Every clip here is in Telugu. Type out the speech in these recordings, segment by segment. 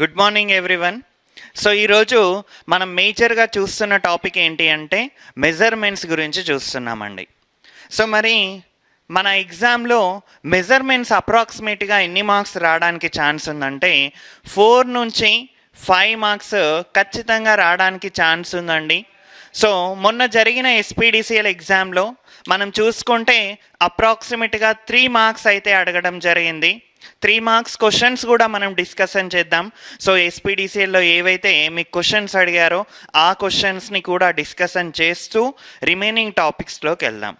Good morning everyone. సో ఈరోజు మనం మేజర్గా చూస్తున్న టాపిక్ ఏంటి అంటే మెజర్మెంట్స్ గురించి చూస్తున్నామండి. సో మరి మన ఎగ్జామ్లో మెజర్మెంట్స్ అప్రాక్సిమేట్గా ఎన్ని మార్క్స్ రావడానికి ఛాన్స్ ఉందంటే 4 నుంచి 5 మార్క్స్ ఖచ్చితంగా రావడానికి ఛాన్స్ ఉందండి. సో మొన్న జరిగిన ఎస్పీడీసీఎల్ ఎగ్జామ్లో మనం చూసుకుంటే అప్రాక్సిమేట్గా 3 మార్క్స్ అయితే అడగడం జరిగింది. 3 మార్క్స్ క్వశ్చన్స్ కూడా మనం డిస్కషన్ చేద్దాం. సో ఎస్పీడీసీఎల్లో ఏవైతే మీకు క్వశ్చన్స్ అడిగారో ఆ క్వశ్చన్స్ని కూడా డిస్కషన్ చేస్తూ రిమైనింగ్ టాపిక్స్లోకి వెళ్దాం.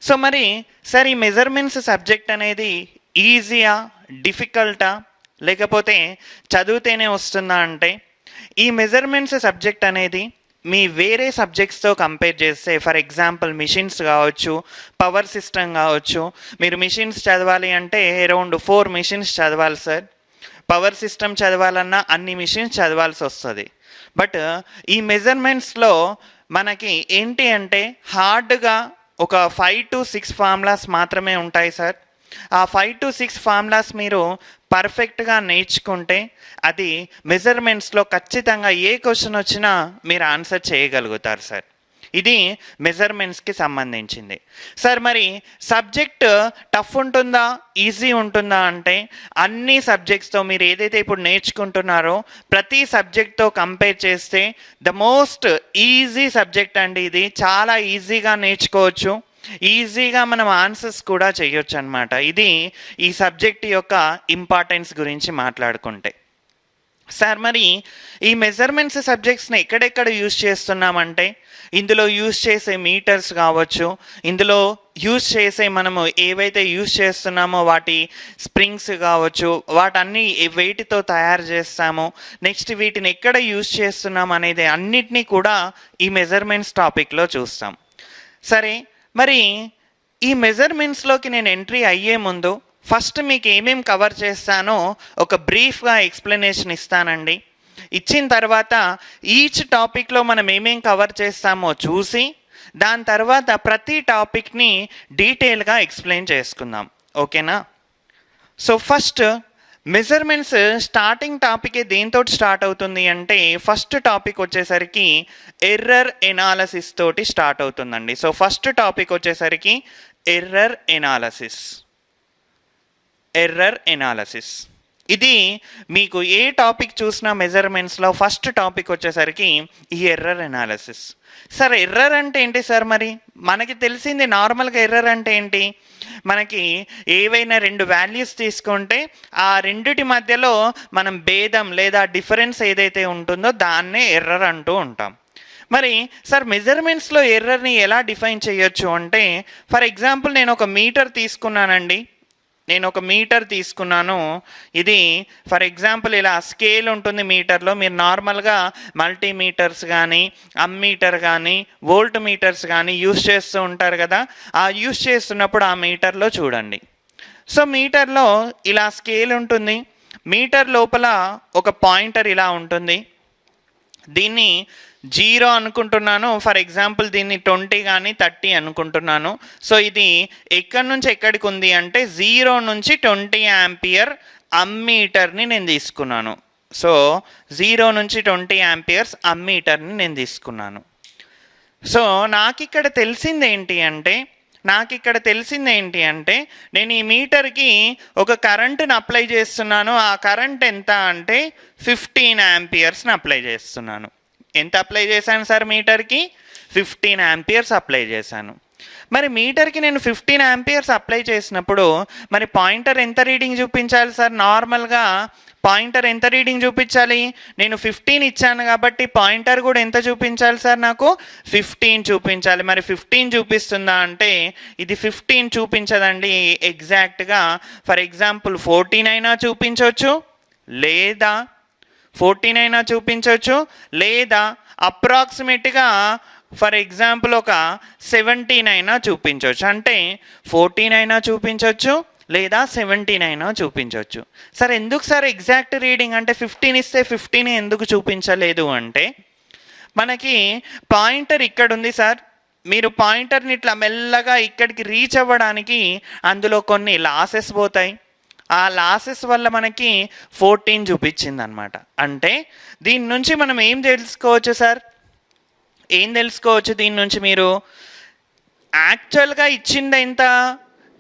సో మరి సార్, ఈ మెజర్మెంట్స్ సబ్జెక్ట్ అనేది ఈజీయా, డిఫికల్టా, లేకపోతే చదివితేనే వస్తుందా అంటే, ఈ మెజర్మెంట్స్ సబ్జెక్ట్ అనేది మీ వేరే సబ్జెక్ట్స్తో కంపేర్ చేస్తే, ఫర్ ఎగ్జాంపుల్ మిషన్స్ కావచ్చు, పవర్ సిస్టమ్ కావచ్చు. మీరు మిషన్స్ చదవాలి అంటే అరౌండ్ 4 మిషన్స్ చదవాలి సార్. పవర్ సిస్టమ్ చదవాలన్నా అన్ని మిషన్స్ చదవాల్సి వస్తుంది. బట్ ఈ మెజర్మెంట్స్లో మనకి ఏంటి అంటే హార్డ్గా ఒక 5 to 6 ఫార్ములాస్ మాత్రమే ఉంటాయి సార్. ఆ 5 to 6 ఫార్ములాస్ మీరు పర్ఫెక్ట్గా నేర్చుకుంటే అది మెజర్మెంట్స్లో ఖచ్చితంగా ఏ క్వశ్చన్ వచ్చినా మీరు ఆన్సర్ చేయగలుగుతారు సార్. ఇది మెజర్మెంట్స్కి సంబంధించింది. సార్ మరి సబ్జెక్ట్ టఫ్ ఉంటుందా, ఈజీ ఉంటుందా అంటే, అన్ని సబ్జెక్ట్స్తో మీరు ఏదైతే ఇప్పుడు నేర్చుకుంటున్నారో ప్రతి సబ్జెక్ట్తో కంపేర్ చేస్తే ద మోస్ట్ ఈజీ సబ్జెక్ట్ అండి. ఇది చాలా ఈజీగా నేర్చుకోవచ్చు, ఈజీగా మనం ఆన్సర్స్ కూడా చేయొచ్చు అనమాట. ఇది ఈ సబ్జెక్ట్ యొక్క ఇంపార్టెన్స్ గురించి మాట్లాడుకుంటే. సార్ మరి ఈ మెజర్మెంట్స్ సబ్జెక్ట్స్ని ఎక్కడెక్కడ యూజ్ చేస్తున్నామంటే, ఇందులో యూజ్ చేసే మీటర్స్ కావచ్చు, ఇందులో యూజ్ చేసే మనము ఏవైతే యూజ్ చేస్తున్నామో వాటి స్ప్రింగ్స్ కావచ్చు, వాటన్నీ వేటితో తయారు చేస్తామో, నెక్స్ట్ వీటిని ఎక్కడ యూజ్ చేస్తున్నాం అనేది అన్నిటినీ కూడా ఈ మెజర్మెంట్స్ టాపిక్లో చూస్తాం. సరే మరి ఈ మెజర్మెంట్స్లోకి నేను ఎంట్రీ అయ్యే ముందు ఫస్ట్ మీకు ఏమేమి కవర్ చేస్తానో ఒక బ్రీఫ్గా ఎక్స్ప్లెనేషన్ ఇస్తానండి. ఇచ్చిన తర్వాత ఈచ్ టాపిక్లో మనం ఏమేం కవర్ చేస్తామో చూసి దాని తర్వాత ప్రతి టాపిక్ని డీటెయిల్గా ఎక్స్ప్లెయిన్ చేసుకుందాం. ఓకేనా? So first measurements starting topic దేంతో స్టార్ట్ అవుతుంది అంటే, ఫస్ట్ టాపిక్ వచ్చేసరికి ఎర్రర్ ఎనాలసిస్ తోటి స్టార్ట్ అవుతుందండి. సో ఫస్ట్ టాపిక్ వచ్చేసరికి ఎర్రర్ ఎనాలసిస్. ఇది మీకు ఏ టాపిక్ చూసినా మెజర్మెంట్స్లో ఫస్ట్ టాపిక్ వచ్చేసరికి ఈ ఎర్రర్ ఎనాలసిస్. సార్ ఎర్రర్ అంటే ఏంటి సార్? మరి మనకి తెలిసింది నార్మల్గా ఎర్రర్ అంటే ఏంటి, మనకి ఏవైనా 2 వాల్యూస్ తీసుకుంటే ఆ రెండిటి మధ్యలో మనం భేదం లేదా డిఫరెన్స్ ఏదైతే ఉంటుందో దాన్నే ఎర్రర్ అంటూ ఉంటాం. మరి సార్ మెజర్మెంట్స్లో ఎర్రర్ని ఎలా డిఫైన్ చేయొచ్చు అంటే, ఫర్ ఎగ్జాంపుల్ నేను ఒక మీటర్ తీసుకున్నానండి. ఇది ఫర్ ఎగ్జాంపుల్ ఇలా స్కేల్ ఉంటుంది మీటర్లో. మీరు నార్మల్గా మల్టీమీటర్స్ కానీ, అమ్మీటర్ కానీ, వోల్ట్ మీటర్స్ కానీ యూస్ చేస్తూ ఉంటారు కదా. ఆ యూస్ చేస్తున్నప్పుడు ఆ మీటర్లో చూడండి. సో మీటర్లో ఇలా స్కేల్ ఉంటుంది, మీటర్ లోపల ఒక పాయింటర్ ఇలా ఉంటుంది. దీన్ని 0 అనుకుంటున్నాను, ఫర్ ఎగ్జాంపుల్ దీన్ని 20 కానీ 30 అనుకుంటున్నాను. సో ఇది ఎక్కడి నుంచి ఎక్కడికి ఉంది అంటే 0 నుంచి 20 యాంపియర్ అమ్మీటర్ని నేను తీసుకున్నాను. సో 0 నుంచి 20 యాంపియర్స్ అమ్మీటర్ని నేను తీసుకున్నాను. సో నాకు ఇక్కడ తెలిసింది ఏంటి అంటే నేను ఈ మీటర్కి ఒక కరెంటుని అప్లై చేస్తున్నాను. ఆ కరెంట్ ఎంత అంటే 15 యాంపియర్స్ని అప్లై చేస్తున్నాను. ఎంత అప్లై చేశాను సార్? మీటర్కి 15 యాంపియర్స్ అప్లై చేశాను. మరి మీటర్కి నేను 15 యాంపియర్స్ అప్లై చేసినప్పుడు మరి పాయింటర్ ఎంత రీడింగ్ చూపించాలి సార్? నార్మల్గా పాయింటర్ ఎంత రీడింగ్ చూపించాలి? నేను 15 ఇచ్చాను కాబట్టి పాయింటర్ కూడా ఎంత చూపించాలి సార్? నాకు 15 చూపించాలి. మరి 15 చూపిస్తుందా అంటే ఇది 15 చూపించదండి. ఎగ్జాక్ట్గా ఫర్ ఎగ్జాంపుల్ 14 అయినా చూపించవచ్చు, లేదా 14 అయినా చూపించవచ్చు, లేదా అప్రాక్సిమేట్గా ఫర్ ఎగ్జాంపుల్ ఒక 17 అయినా చూపించవచ్చు. అంటే 14 అయినా చూపించవచ్చు, లేదా 17 అయినా చూపించవచ్చు. సార్ ఎందుకు సార్ ఎగ్జాక్ట్ రీడింగ్ అంటే 15 ఇస్తే 15 ఎందుకు చూపించలేదు అంటే, మనకి పాయింటర్ ఇక్కడ ఉంది సార్. మీరు పాయింటర్ని ఇట్లా మెల్లగా ఇక్కడికి రీచ్ అవ్వడానికి అందులో కొన్ని లాసెస్ పోతాయి. ఆ లాసెస్ వల్ల మనకి 14 చూపించింది అనమాట. అంటే దీని నుంచి మనం ఏం తెలుసుకోవచ్చు సార్? ఏం తెలుసుకోవచ్చు దీని నుంచి మీరు? యాక్చువల్గా ఇచ్చింది ఎంత?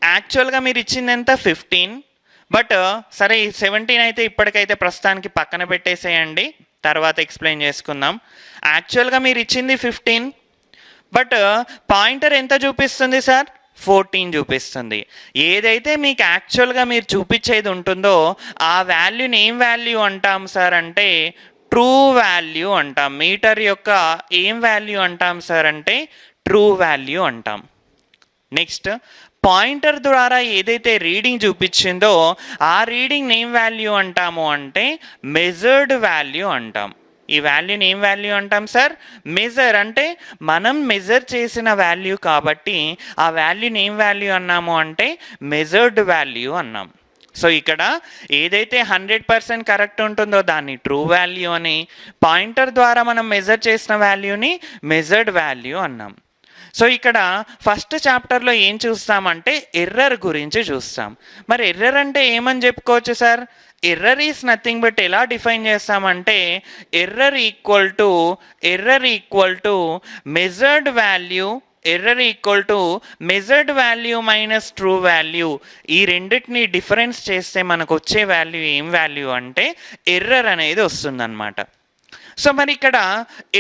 యాక్చువల్గా మీరు ఇచ్చింది ఎంత? 15. బట్ సరే 17 అయితే ఇప్పటికైతే ప్రస్తుతానికి పక్కన పెట్టేసేయండి, తర్వాత ఎక్స్ప్లెయిన్ చేసుకుందాం. యాక్చువల్గా మీరు ఇచ్చింది 15, బట్ పాయింటర్ ఎంత చూపిస్తుంది సార్? 14 చూపిస్తుంది. ఏదైతే మీకు యాక్చువల్గా మీరు చూపించేది ఉంటుందో ఆ వాల్యూని ఏం వాల్యూ అంటాం సార్ అంటే ట్రూ వాల్యూ అంటాం. మీటర్ యొక్క ఏం వాల్యూ అంటాం సార్ అంటే ట్రూ వాల్యూ అంటాం. నెక్స్ట్, పాయింటర్ ద్వారా ఏదైతే రీడింగ్ చూపించిందో ఆ రీడింగ్ ఏం వాల్యూ అంటాము అంటే మెజర్డ్ వాల్యూ అంటాం. ఈ వాల్యూని ఏం వాల్యూ అంటాం సార్? మెజర్. అంటే మనం మెజర్ చేసిన వాల్యూ కాబట్టి ఆ వాల్యూని ఏం వాల్యూ అన్నాము అంటే మెజర్డ్ వాల్యూ అన్నాం. సో ఇక్కడ ఏదైతే 100% కరెక్ట్ ఉంటుందో దాన్ని ట్రూ వాల్యూ అని, పాయింటర్ ద్వారా మనం మెజర్ చేసిన వాల్యూని మెజర్డ్ వాల్యూ అన్నాం. సో ఇక్కడ ఫస్ట్ చాప్టర్లో ఏం చూస్తామంటే ఎర్రర్ గురించి చూస్తాం. మరి ఎర్రర్ అంటే ఏమని చెప్పుకోవచ్చు sir? Error is nothing but ఎలా డిఫైన్ చేస్తామంటే error equal to measured value, error equal to measured value minus true value. ఈ రెండింటిని డిఫరెన్స్ చేస్తే మనకు వచ్చే వాల్యూ ఏం వాల్యూ అంటే ఎర్రర్ అనేది వస్తుందన్నమాట. సో మరి ఇక్కడ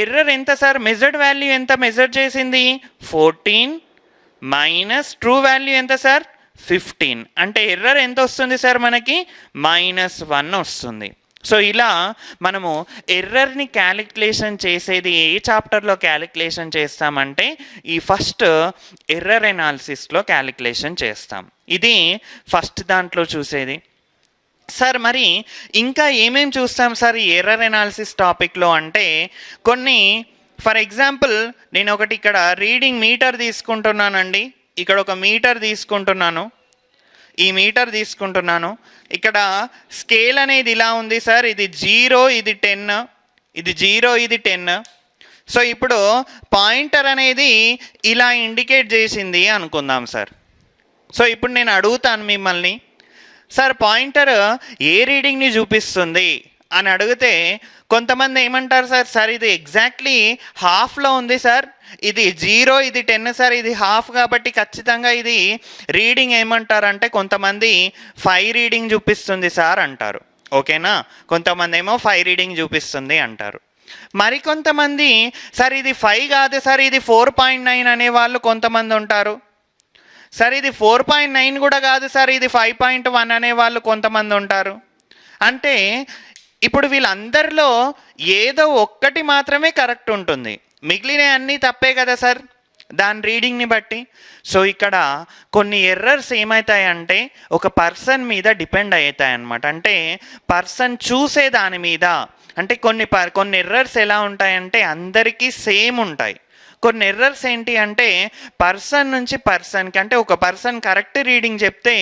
ఎర్రర్ ఎంత సార్? మెజర్డ్ వాల్యూ ఎంత మెజర్ చేసింది? 14 మైనస్ ట్రూ వాల్యూ ఎంత సార్? 15. అంటే ఎర్రర్ ఎంత వస్తుంది సార్ మనకి? -1 వస్తుంది. సో ఇలా మనము ఎర్రర్ని క్యాలిక్యులేషన్ చేసేది ఏ చాప్టర్లో క్యాలిక్యులేషన్ చేస్తామంటే ఈ ఫస్ట్ ఎర్రర్ ఎనాలిసిస్లో క్యాలిక్యులేషన్ చేస్తాం. ఇది ఫస్ట్ దాంట్లో చూసేది. సార్ మరి ఇంకా ఏమేమి చూస్తాం సార్ ఈ ఎర్రర్ ఎనాలిసిస్ టాపిక్లో అంటే కొన్ని, ఫర్ ఎగ్జాంపుల్ నేను ఒకటి ఇక్కడ రీడింగ్ మీటర్ తీసుకుంటున్నానండి. ఇక్కడ ఒక మీటర్ తీసుకుంటున్నాను, ఈ మీటర్ తీసుకుంటున్నాను. ఇక్కడ స్కేల్ అనేది ఇలా ఉంది సార్, ఇది 0, ఇది 10, ఇది 0, ఇది 10. సో ఇప్పుడు పాయింటర్ అనేది ఇలా ఇండికేట్ చేసింది అనుకుందాం సార్. సో ఇప్పుడు నేను అడుగుతాను మిమ్మల్ని, సార్ పాయింటర్ ఏ రీడింగ్ని చూపిస్తుంది అని అడిగితే కొంతమంది ఏమంటారు సార్? సార్ ఇది ఎగ్జాక్ట్లీ హాఫ్లో ఉంది సార్, ఇది 0, ఇది 10 సార్, ఇది హాఫ్ కాబట్టి ఖచ్చితంగా ఇది రీడింగ్ ఏమంటారంటే కొంతమంది 5 రీడింగ్ చూపిస్తుంది సార్ అంటారు. ఓకేనా? కొంతమంది ఏమో 5 రీడింగ్ చూపిస్తుంది అంటారు. మరికొంతమంది సార్ ఇది 5 కాదు సార్, ఇది 4.9 అనే వాళ్ళు కొంతమంది ఉంటారు. సార్ ఇది 4.9 కూడా కాదు సార్, ఇది 5.1 అనే వాళ్ళు కొంతమంది ఉంటారు. అంటే ఇప్పుడు వీళ్ళందరిలో ఏదో ఒక్కటి మాత్రమే కరెక్ట్ ఉంటుంది, మిగిలిన అన్నీ తప్పే కదా సార్ దాని రీడింగ్ని బట్టి. సో ఇక్కడ కొన్ని ఎర్రర్స్ ఏమవుతాయంటే ఒక పర్సన్ మీద డిపెండ్ అవుతాయి అన్నమాట. అంటే పర్సన్ చూసే దాని మీద. అంటే కొన్ని ఎర్రర్స్ ఎలా ఉంటాయంటే అందరికీ సేమ్ ఉంటాయి. కొన్ని ఎర్రర్స్ ఏంటి అంటే పర్సన్ నుంచి పర్సన్కి, అంటే ఒక పర్సన్ కరెక్ట్ రీడింగ్ చెప్తే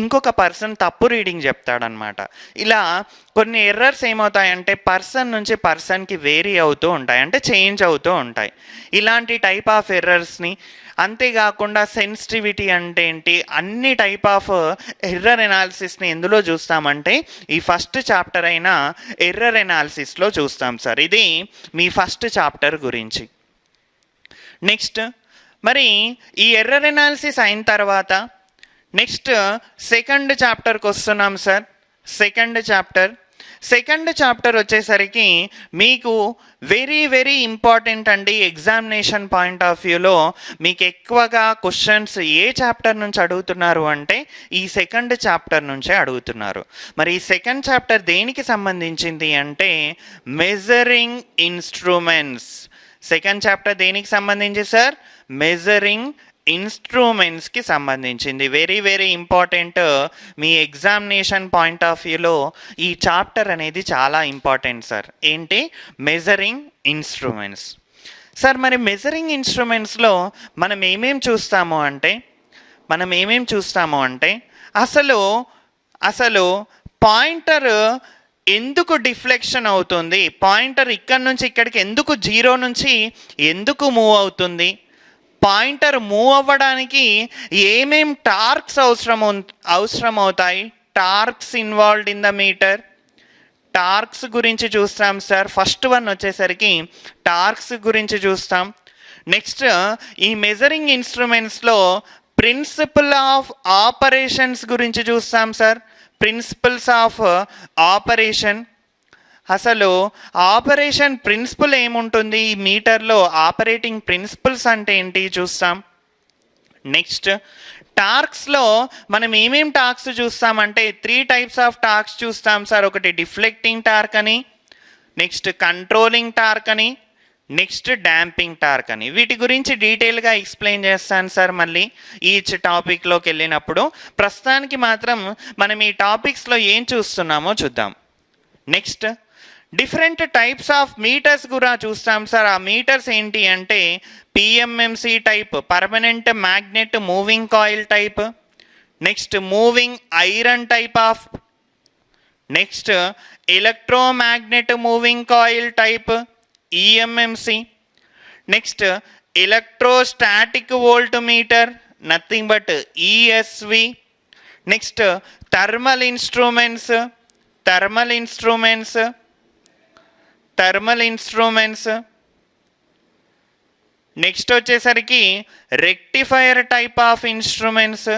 ఇంకొక పర్సన్ తప్పు రీడింగ్ చెప్తాడనమాట. ఇలా కొన్ని ఎర్రర్స్ ఏమవుతాయంటే పర్సన్ నుంచి పర్సన్కి వేరీ అవుతూ ఉంటాయి, అంటే చేంజ్ అవుతూ ఉంటాయి. ఇలాంటి టైప్ ఆఫ్ ఎర్రర్స్ని, అంతేకాకుండా సెన్సిటివిటీ అంటే ఏంటి, అన్ని టైప్ ఆఫ్ ఎర్రర్ ఎనాలిసిస్ని ఎందులో చూస్తామంటే ఈ ఫస్ట్ చాప్టర్ అయిన ఎర్రర్ ఎనాలిసిస్లో చూస్తాం సార్. ఇది మీ ఫస్ట్ చాప్టర్ గురించి. నెక్స్ట్ మరి ఈ ఎర్రర్ ఎనాలిసిస్ అయిన తర్వాత నెక్స్ట్ సెకండ్ చాప్టర్కి వస్తున్నాం సార్. సెకండ్ చాప్టర్ వచ్చేసరికి మీకు వెరీ వెరీ ఇంపార్టెంట్ అండి. ఎగ్జామినేషన్ పాయింట్ ఆఫ్ వ్యూలో మీకు ఎక్కువగా క్వశ్చన్స్ ఏ చాప్టర్ నుంచి అడుగుతున్నారు అంటే ఈ సెకండ్ చాప్టర్ నుంచే అడుగుతున్నారు. మరి ఈ సెకండ్ చాప్టర్ దేనికి సంబంధించింది అంటే మెజరింగ్ ఇన్స్ట్రుమెంట్స్. సెకండ్ చాప్టర్ దేనికి సంబంధించి సార్? మెజరింగ్ ఇన్స్ట్రుమెంట్స్కి సంబంధించింది. Very very important. Me examination point of వ్యూలో ఈ చాప్టర్ అనేది చాలా ఇంపార్టెంట్ సార్. ఏంటి? Measuring instruments. సార్ మరి మెజరింగ్ ఇన్స్ట్రుమెంట్స్లో మనం ఏమేమి చూస్తాము అంటే అసలు పాయింటర్ ఎందుకు డిఫ్లెక్షన్ అవుతుంది, పాయింటర్ ఇక్కడ నుంచి ఇక్కడికి ఎందుకు 0 నుంచి ఎందుకు మూవ్ అవుతుంది, పాయింటర్ మూవ్ అవ్వడానికి ఏమేం టార్క్స్ అవసరం అవుతాయి, Torx involved in the metre. Torx గురించి చూస్తాం సార్. ఫస్ట్ వన్ వచ్చేసరికి టార్క్స్ గురించి చూస్తాం. నెక్స్ట్ ఈ మెజరింగ్ ఇన్స్ట్రుమెంట్స్లో ప్రిన్సిపల్ ఆఫ్ ఆపరేషన్స్ గురించి చూస్తాం సార్. ప్రిన్సిపల్స్ ఆఫ్ ఆపరేషన్, అసలు ఆపరేషన్ ప్రిన్సిపల్ ఏముంటుంది ఈ మీటర్లో, ఆపరేటింగ్ ప్రిన్సిపల్స్ అంటే ఏంటి చూస్తాం. నెక్స్ట్ టార్క్స్లో మనం ఏమేం టార్క్స్ చూస్తామంటే 3 టైప్స్ ఆఫ్ టార్క్స్ చూస్తాం సార్. ఒకటి డిఫ్లెక్టింగ్ టార్క్ అని, నెక్స్ట్ కంట్రోలింగ్ టార్క్ అని, నెక్స్ట్ డాంపింగ్ టార్క్ అని. వీటి గురించి డీటెయిల్గా ఎక్స్ప్లెయిన్ చేస్తాను సార్ మళ్ళీ ఈచ్ టాపిక్లోకి వెళ్ళినప్పుడు. ప్రస్తుతానికి మాత్రం మనం ఈ టాపిక్స్లో ఏం చూస్తున్నామో చూద్దాం. Next different types of meters కూడా చూస్తాం సార్. ఆ మీటర్స్ ఏంటి అంటే PMMC type, permanent magnet moving coil type, next moving iron type of, next electromagnet moving coil type EMMC, next electrostatic volt meter nothing but ESV, next thermal instruments, next వచ్చేసరికి రెక్టిఫైయర్ టైప్ ఆఫ్ ఇన్స్ట్రుమెంట్స్,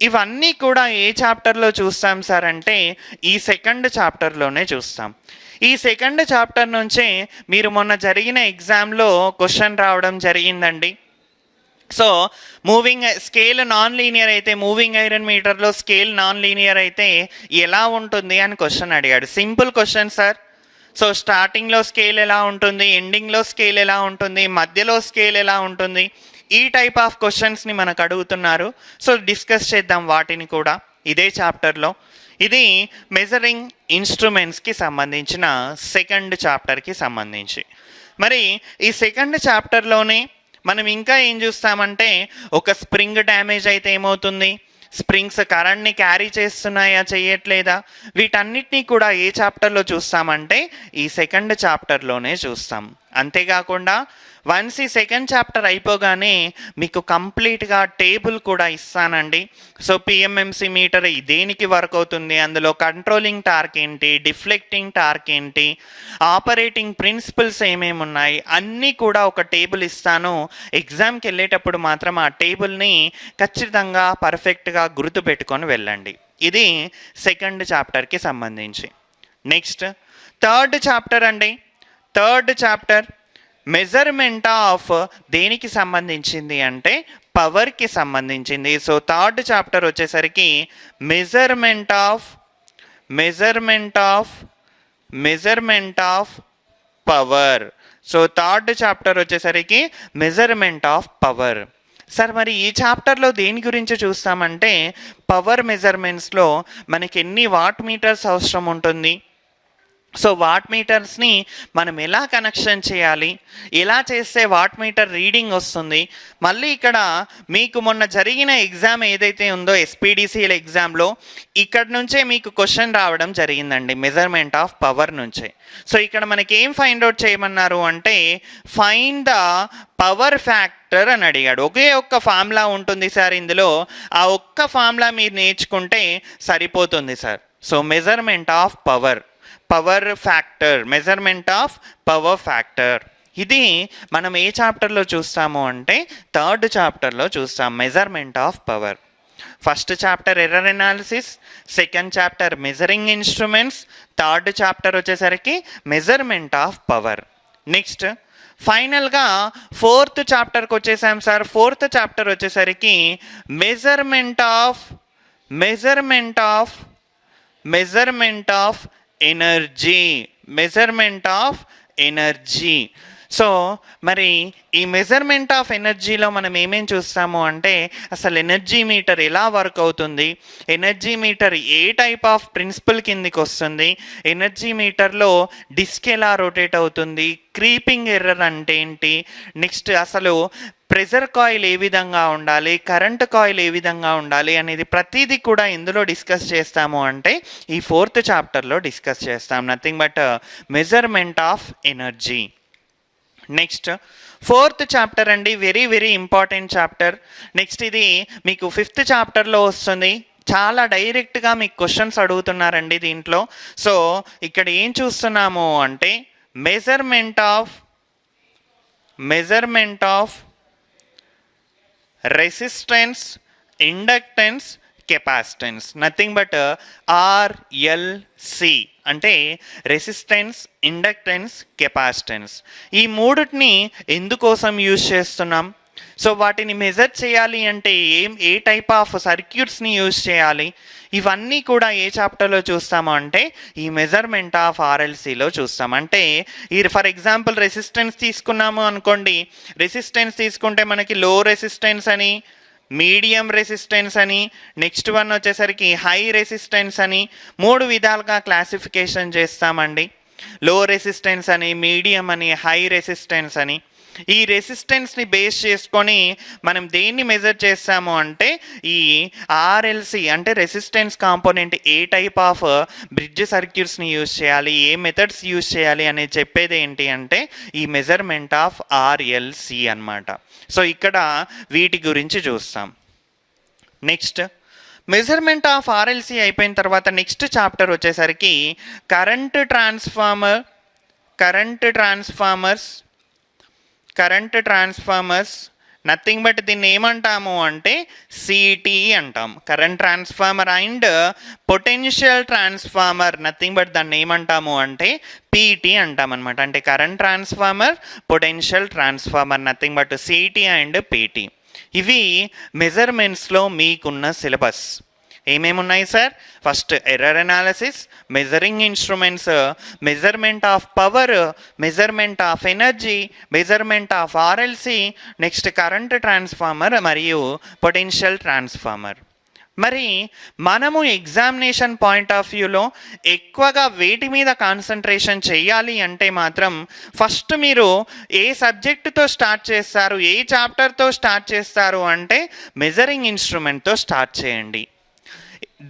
ఇవన్నీ కూడా ఏ చాప్టర్లో చూస్తాం సార్ అంటే ఈ సెకండ్ చాప్టర్లోనే చూస్తాం. ఈ సెకండ్ చాప్టర్ నుంచే మీరు మొన్న జరిగిన ఎగ్జామ్లో క్వశ్చన్ రావడం జరిగిందండి. So moving scale non linear అయితే, మూవింగ్ ఐరన్ మీటర్లో స్కేల్ నాన్ లీనియర్ అయితే ఎలా ఉంటుంది అని క్వశ్చన్ అడిగాడు. Simple question sir. సో స్టార్టింగ్లో స్కేల్ ఎలా ఉంటుంది, ఎండింగ్లో స్కేల్ ఎలా ఉంటుంది, మధ్యలో స్కేల్ ఎలా ఉంటుంది, ఈ టైప్ ఆఫ్ క్వశ్చన్స్ని మనకు అడుగుతున్నారు. సో డిస్కస్ చేద్దాం వాటిని కూడా ఇదే చాప్టర్లో. ఇది మెజరింగ్ ఇన్స్ట్రుమెంట్స్కి సంబంధించిన సెకండ్ చాప్టర్కి సంబంధించి. మరి ఈ సెకండ్ చాప్టర్లోనే మనం ఇంకా ఏం చూస్తామంటే ఒక స్ప్రింగ్ డ్యామేజ్ అయితే ఏమవుతుంది, స్ప్రింగ్స్ కరెంట్ని క్యారీ చేస్తున్నాయా చేయట్లేదా, వీటన్నిటినీ కూడా ఏ చాప్టర్లో చూస్తామంటే ఈ సెకండ్ చాప్టర్లోనే చూస్తాం. అంతేకాకుండా వన్స్ ఈ సెకండ్ చాప్టర్ అయిపోగానే మీకు కంప్లీట్గా టేబుల్ కూడా ఇస్తానండి. సో పిఎంఎంసి మీటర్ దేనికి వర్క్ అవుతుంది, అందులో కంట్రోలింగ్ టార్క్ ఏంటి, డిఫ్లెక్టింగ్ టార్క్ ఏంటి, ఆపరేటింగ్ ప్రిన్సిపల్స్ ఏమేమి ఉన్నాయి, అన్నీ కూడా ఒక టేబుల్ ఇస్తాను. ఎగ్జామ్కి వెళ్ళేటప్పుడు మాత్రం ఆ టేబుల్ని ఖచ్చితంగా పర్ఫెక్ట్గా గుర్తుపెట్టుకొని వెళ్ళండి. ఇది సెకండ్ చాప్టర్కి సంబంధించి. నెక్స్ట్ థర్డ్ చాప్టర్ అండి. థర్డ్ చాప్టర్ మెజర్మెంట్ ఆఫ్ దేనికి సంబంధించింది అంటే పవర్కి సంబంధించింది. సో థర్డ్ చాప్టర్ వచ్చేసరికి measurement of power. So third chapter వచ్చేసరికి మెజర్మెంట్ ఆఫ్ పవర్. సార్ మరి ఈ చాప్టర్లో దేని గురించి చూస్తామంటే పవర్ మెజర్మెంట్స్లో మనకి ఎన్ని వాట్ మీటర్స్ అవసరం ఉంటుంది, సో వాట్ మీటర్స్ని మనం ఎలా కనెక్షన్ చేయాలి, ఎలా చేస్తే వాట్ మీటర్ రీడింగ్ వస్తుంది. మళ్ళీ ఇక్కడ మీకు మొన్న జరిగిన ఎగ్జామ్ ఏదైతే ఉందో ఎస్పీడీసీఎల్ ఎగ్జామ్లో ఇక్కడ నుంచే మీకు క్వశ్చన్ రావడం జరిగిందండి మెజర్మెంట్ ఆఫ్ పవర్ నుంచే. సో ఇక్కడ మనకి ఏం ఫైండ్ అవుట్ చేయమన్నారు అంటే ఫైండ్ ద పవర్ ఫ్యాక్టర్ అని అడిగాడు. ఒకే ఒక్క ఫార్ములా ఉంటుంది సార్ ఇందులో, ఆ ఒక్క ఫార్ములా మీరు నేర్చుకుంటే సరిపోతుంది sir. So measurement of measurement of power factor. ఇది మనం ఏ చాప్టర్లో చూస్తాము అంటే థర్డ్ చాప్టర్లో చూస్తాం measurement of power. First chapter error analysis, second chapter measuring instruments, third chapter వచ్చేసరికి మెజర్మెంట్ ఆఫ్ పవర్. నెక్స్ట్ ఫైనల్గా ఫోర్త్ చాప్టర్కి వచ్చేసాం సార్. ఫోర్త్ చాప్టర్ వచ్చేసరికి మెజర్మెంట్ ఆఫ్ ఎనర్జీ. సో మరి ఈ మెజర్మెంట్ ఆఫ్ ఎనర్జీలో మనం ఏమేం చూస్తాము అంటే అసలు ఎనర్జీ మీటర్ ఎలా వర్క్ అవుతుంది, ఎనర్జీ మీటర్ ఏ టైప్ ఆఫ్ ప్రిన్సిపల్ కిందికి వస్తుంది, ఎనర్జీ మీటర్లో డిస్క్ ఎలా రొటేట్ అవుతుంది, క్రీపింగ్ ఎర్రర్ అంటే ఏంటి, నెక్స్ట్ అసలు ప్రెజర్ కాయిల్ ఏ విధంగా ఉండాలి, కరెంట్ కాయిల్ ఏ విధంగా ఉండాలి అనేది ప్రతిదీ కూడా ఇందులో డిస్కస్ చేస్తాము అంటే ఈ ఫోర్త్ చాప్టర్లో డిస్కస్ చేస్తాం. Nothing but measurement of energy. Next fourth chapter అండి, very very important chapter. Next ఇది మీకు ఫిఫ్త్ చాప్టర్లో వస్తుంది. చాలా డైరెక్ట్గా మీకు క్వశ్చన్స్ అడుగుతున్నారండి దీంట్లో. సో ఇక్కడ ఏం చూస్తున్నాము అంటే measurement of resistance, inductance, capacitance, nothing but RLC అంటే రెసిస్టెన్స్, ఇండక్టెన్స్, కెపాసిటెన్స్. ఈ మూడిటిని ఎందుకోసం యూజ్ చేస్తున్నాం? సో వాటిని మెజర్ చేయాలి అంటే ఏ టైప్ ఆఫ్ సర్క్యూట్స్ని యూజ్ చేయాలి, ఇవన్నీ కూడా ఏ చాప్టర్లో చూస్తాము అంటే ఈ మెజర్మెంట్ ఆఫ్ RLCలో చూస్తాం. అంటే ఈ ఫర్ ఎగ్జాంపుల్ రెసిస్టెన్స్ తీసుకున్నాము అనుకోండి, రెసిస్టెన్స్ తీసుకుంటే మనకి లో రెసిస్టెన్స్ అని, మీడియం రెసిస్టెన్స్ అని, నెక్స్ట్ వన్ వచ్చేసరికి హై రెసిస్టెన్స్ అని 3 విధాలుగా క్లాసిఫికేషన్ చేస్తామండి. లో రెసిస్టెన్స్ అని, మీడియం అని, హై రెసిస్టెన్స్ అని. ఈ రెసిస్టెన్స్ని బేస్ చేసుకొని మనం దేన్ని మెజర్ చేస్తాము అంటే ఈ RLC అంటే రెసిస్టెన్స్ కాంపోనెంట్ ఏ టైప్ ఆఫ్ బ్రిడ్జ్ సర్క్యూట్స్ని యూజ్ చేయాలి, ఏ మెథడ్స్ యూజ్ చేయాలి అనేది చెప్పేది ఏంటి అంటే ఈ మెజర్మెంట్ ఆఫ్ RLC అన్నమాట. సో ఇక్కడ వీటి గురించి చూస్తాం. నెక్స్ట్ మెజర్మెంట్ ఆఫ్ RLC అయిపోయిన తర్వాత నెక్స్ట్ చాప్టర్ వచ్చేసరికి కరెంట్ ట్రాన్స్ఫార్మర్స్, నథింగ్ బట్ దీన్ని ఏమంటాము అంటే CT అంటాం. Current transformer and potential transformer, nothing but దాన్ని ఏమంటాము అంటే PT అంటాం అనమాట. అంటే current transformer, potential transformer, nothing but CT and PT. ఇవి మెజర్మెంట్స్లో మీకున్న సిలబస్. ఏమేమి ఉన్నాయి sir? First error analysis, measuring instruments, measurement of power, measurement of energy, measurement of RLC, next current transformer మరియు పొటెన్షియల్ ట్రాన్స్ఫార్మర్. మరి మనము ఎగ్జామినేషన్ పాయింట్ ఆఫ్ వ్యూలో ఎక్కువగా వేటి మీద కాన్సన్ట్రేషన్ చేయాలి అంటే మాత్రం ఫస్ట్ మీరు ఏ సబ్జెక్టుతో స్టార్ట్ చేస్తారు, ఏ చాప్టర్తో స్టార్ట్ చేస్తారు అంటే మెజరింగ్ ఇన్స్ట్రుమెంట్తో స్టార్ట్ చేయండి.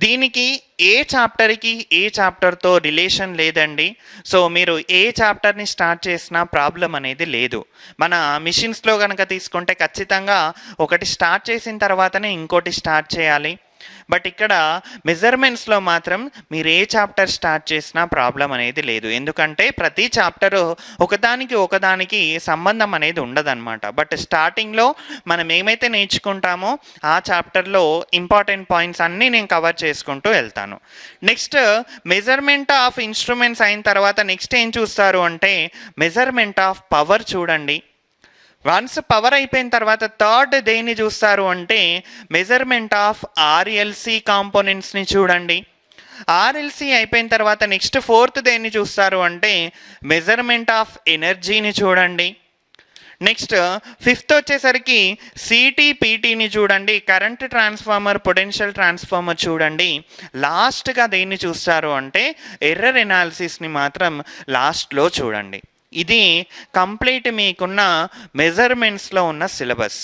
దీనికి ఏ చాప్టర్తో రిలేషన్ లేదండి. సో మీరు ఏ చాప్టర్ని స్టార్ట్ చేసినా ప్రాబ్లం అనేది లేదు. మన మిషన్స్లో కనుక తీసుకుంటే ఖచ్చితంగా ఒకటి స్టార్ట్ చేసిన తర్వాతనే ఇంకోటి స్టార్ట్ చేయాలి. బట్ ఇక్కడ మెజర్మెంట్స్లో మాత్రం మీరు ఏ చాప్టర్ స్టార్ట్ చేసినా ప్రాబ్లం అనేది లేదు. ఎందుకంటే ప్రతి చాప్టరు ఒకదానికి సంబంధం అనేది ఉండదన్నమాట. బట్ స్టార్టింగ్లో మనం ఏమైతే నేర్చుకుంటామో ఆ చాప్టర్లో ఇంపార్టెంట్ పాయింట్స్ అన్నీ నేను కవర్ చేసుకుంటూ వెళ్తాను. నెక్స్ట్ మెజర్మెంట్ ఆఫ్ ఇన్స్ట్రుమెంట్స్ అయిన తర్వాత నెక్స్ట్ ఏం చూస్తారు అంటే మెజర్మెంట్ ఆఫ్ పవర్ చూడండి. వన్స్ పవర్ అయిపోయిన తర్వాత థర్డ్ దేన్ని చూస్తారు అంటే మెజర్మెంట్ ఆఫ్ RLC కాంపోనెంట్స్ని చూడండి. RLC అయిపోయిన తర్వాత నెక్స్ట్ ఫోర్త్ దేన్ని చూస్తారు అంటే మెజర్మెంట్ ఆఫ్ ఎనర్జీని చూడండి. నెక్స్ట్ ఫిఫ్త్ వచ్చేసరికి CT PTని చూడండి. కరెంట్ ట్రాన్స్ఫార్మర్, పొటెన్షియల్ ట్రాన్స్ఫార్మర్ చూడండి. లాస్ట్గా దేన్ని చూస్తారు అంటే ఎర్రర్ ఎనాలిసిస్ని మాత్రం లాస్ట్లో చూడండి. ఇది కంప్లీట్ మీకున్న మెజర్మెంట్స్లో ఉన్న సిలబస్.